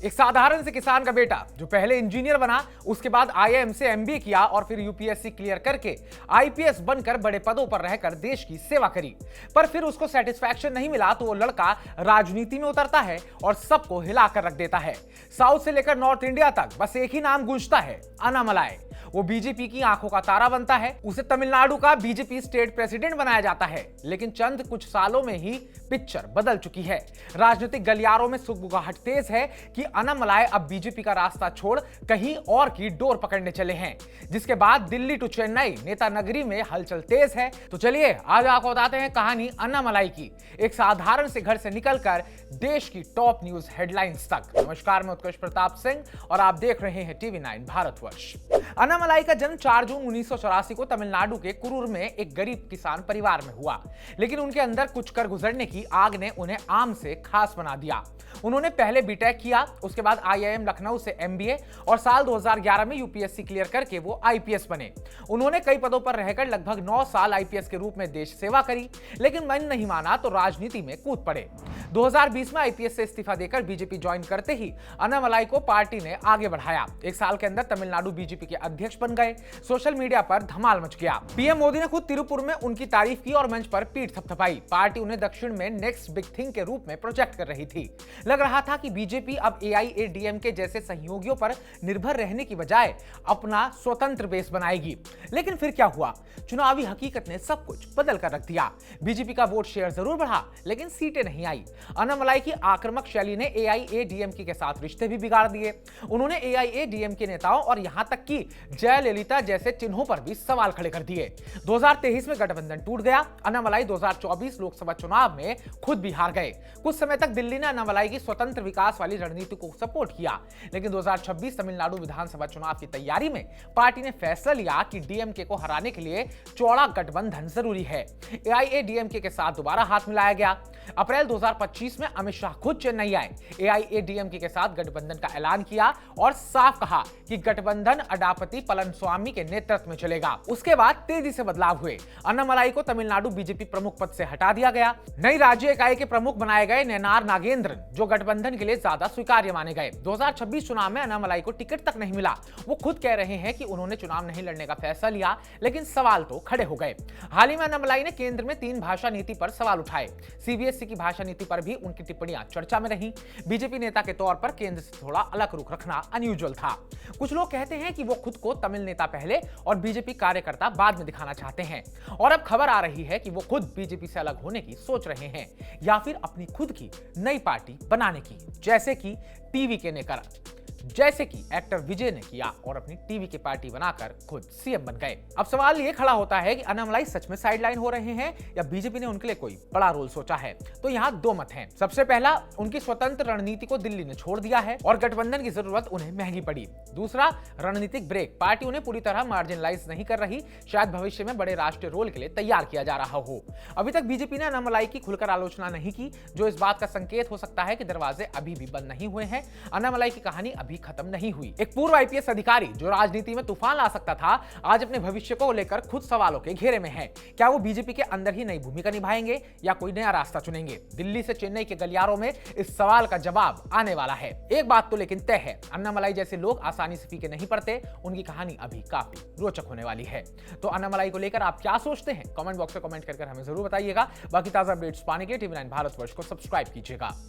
एक साधारण से किसान का बेटा जो पहले इंजीनियर बना, उसके बाद आईआईएम से एमबीए किया और फिर यूपीएससी क्लियर करके आईपीएस बनकर बड़े पदों पर रहकर देश की सेवा करी। पर फिर उसको सेटिस्फैक्शन नहीं मिला तो वो लड़का राजनीति में उतरता है और सबको हिलाकर रख देता है। साउथ से लेकर नॉर्थ इंडिया तक बस एक ही नाम गूंजता है, अन्नामलाई। वो बीजेपी की आंखों का तारा बनता है। उसे तमिलनाडु का बीजेपी स्टेट प्रेसिडेंट बनाया जाता है, लेकिन चंद कुछ सालों में ही पिक्चर बदल चुकी है। राजनीतिक गलियारों में सुगबुगाहट तेज है कि अन्नामलाई अब बीजेपी का रास्ता छोड़ कहीं और की डोर पकड़ने चले हैं, जिसके बाद दिल्ली टू चेन्नई नेता नगरी में हलचल तेज है। तो चलिए आज आपको बताते हैं कहानी अन्नामलाई की, एक साधारण से घर से निकलकर देश की टॉप न्यूज हेडलाइंस तक। नमस्कार, मैं उत्कर्ष प्रताप सिंह और आप देख रहे हैं टीवी9 भारतवर्ष। अन्नामलाई का जन्म 4 जून 1984 को तमिलनाडु के कुरूर में एक गरीब किसान परिवार में हुआ, लेकिन उनके अंदर कुछ कर गुजरने की आग ने उन्हें आम से खास बना दिया। उन्होंने पहले बीटेक किया, उसके बाद आईआईएम लखनऊ से एमबीए और साल 2011 में यूपीएससी क्लियर करके वो आईपीएस बने। उन्होंने कई पदों पर रहकर लगभग 9 साल आईपीएस के रूप में देश सेवा करी, लेकिन मन नहीं माना तो राजनीति में कूद पड़े। 2020 में आईपीएस से इस्तीफा देकर बीजेपी ज्वाइन करते ही अन्नामलाई को पार्टी ने आगे बढ़ाया। एक साल के अंदर तमिलनाडु बीजेपी के अध्यक्ष बन गए। सोशल मीडिया पर धमाल मच गया। पीएम मोदी ने खुद तिरुपुर में उनकी तारीफ की और मंच पर पीठ थपथपाई। पार्टी उन्हें दक्षिण में नेक्स्ट बिग थिंग के रूप में प्रोजेक्ट कर रही थी। लग रहा था कि बीजेपी अब एआईएडीएमके जैसे सहयोगियों पर निर्भर रहने की बजाय अपना स्वतंत्र बेस बनाएगी। लेकिन फिर क्या हुआ? चुनावी हकीकत ने सब कुछ बदल कर रख दिया। बीजेपी का वोट शेयर जरूर बढ़ा, लेकिन सीटें नहीं आई। अन्नामलाई की आक्रामक शैली ने एआईएडीएमके के साथ रिश्ते भी बिगाड़ दिए। उन्होंने एआईएडीएमके नेताओं और यहां तक कि जयललिता जैसे चिन्हों पर भी सवाल खड़े कर दिए। 2023 में गठबंधन टूट गया। अन्नामलाई 2024 लोकसभा चुनाव में खुद भी हार गए। कुछ समय तक दिल्ली ने अन्नामलाई की स्वतंत्र विकास वाली रणनीति को सपोर्ट किया, लेकिन 2026 तमिलनाडु विधानसभा चुनाव की तैयारी में पार्टी ने फैसला लिया कि डीएमके को हराने के लिए चौड़ा गठबंधन जरूरी है। एआईएडीएमके के साथ दोबारा हाथ मिलाया गया। अप्रैल 2025 में अमित शाह खुद चेन्नई आए, एआईएडीएमके के साथ गठबंधन का ऐलान किया और साफ कहा कि गठबंधन अडापति पलनस्वामी के नेतृत्व में चलेगा। उसके बाद तेजी से बदलाव हुए। अन्नामलाई को तमिलनाडु बीजेपी प्रमुख पद से हटा दिया गया। नई राज्य इकाई के प्रमुख बनाए गए नैनार नागेंद्रन, जो गठबंधन के लिए ज्यादा स्वीकार्य माने गए। 2026 चुनाव में अन्नामलाई को टिकट तक नहीं मिला। वो खुद कह रहे हैं कि उन्होंने चुनाव नहीं लड़ने का फैसला लिया, लेकिन सवाल तो खड़े हो गए। हाल ही में अन्नामलाई ने केंद्र में 3 भाषा नीति पर सवाल उठाए। सीबीएसई की भाषा नीति पर भी उनकी टिप्पणियां चर्चा में रही। बीजेपी नेता के तौर पर केंद्र से थोड़ा अलग रुख रखना अनयूजुअल था। कुछ लोग कहते हैं कि वो खुद को तमिल नेता पहले और बीजेपी कार्यकर्ता बाद में दिखाना चाहते हैं, और अब खबर आ रही है कि वो खुद बीजेपी से अलग होने की सोच रहे हैं या फिर अपनी खुद की नई पार्टी बनाने की, जैसे कि टीवी के ने करा, जैसे कि एक्टर विजय ने किया और अपनी टीवी की पार्टी बनाकर खुद सीएम बन गए। अब सवाल ये खड़ा होता है कि अन्नामलाई सच में साइडलाइन हो रहे हैं या बीजेपी ने उनके लिए कोई बड़ा रोल सोचा है। तो यहाँ 2 मत हैं। सबसे पहला, उनकी स्वतंत्र रणनीति को दिल्ली ने छोड़ दिया है और गठबंधन की जरूरत उन्हें महंगी पड़ी। दूसरा, रणनीतिक ब्रेक, पार्टी उन्हें पूरी तरह मार्जिनलाइज नहीं कर रही। शायद भविष्य में बड़े राष्ट्रीय रोल के लिए तैयार किया जा रहा हो। अभी तक बीजेपी ने अन्नामलाई की खुलकर आलोचना नहीं की, जो इस बात का संकेत हो सकता है कि दरवाजे अभी भी बंद नहीं हुए हैं। अन्नामलाई की कहानी अभी खत्म नहीं हुई। एक पूर्व आईपीएस अधिकारी जो राजनीति में तूफान ला सकता था, आज अपने भविष्य को लेकर खुद सवालों के घेरे में है। क्या वो बीजेपी के अंदर ही नई भूमिका निभाएंगे या कोई नया रास्ता चुनेंगे? दिल्ली से चेन्नई के गलियारों में इस सवाल का जवाब आने वाला है। एक बात तो लेकिन तय है, अन्नामलाई जैसे लोग आसानी से फीके नहीं पड़ते। उनकी कहानी अभी काफी रोचक होने वाली है। तो अन्नामलाई को लेकर आप क्या सोचते हैं? कमेंट बॉक्स में कमेंट कर हमें जरूर बताइएगा। बाकी ताजा अपडेट्स पाने के लिए टीवी9 भारतवर्ष को सब्सक्राइब कीजिएगा।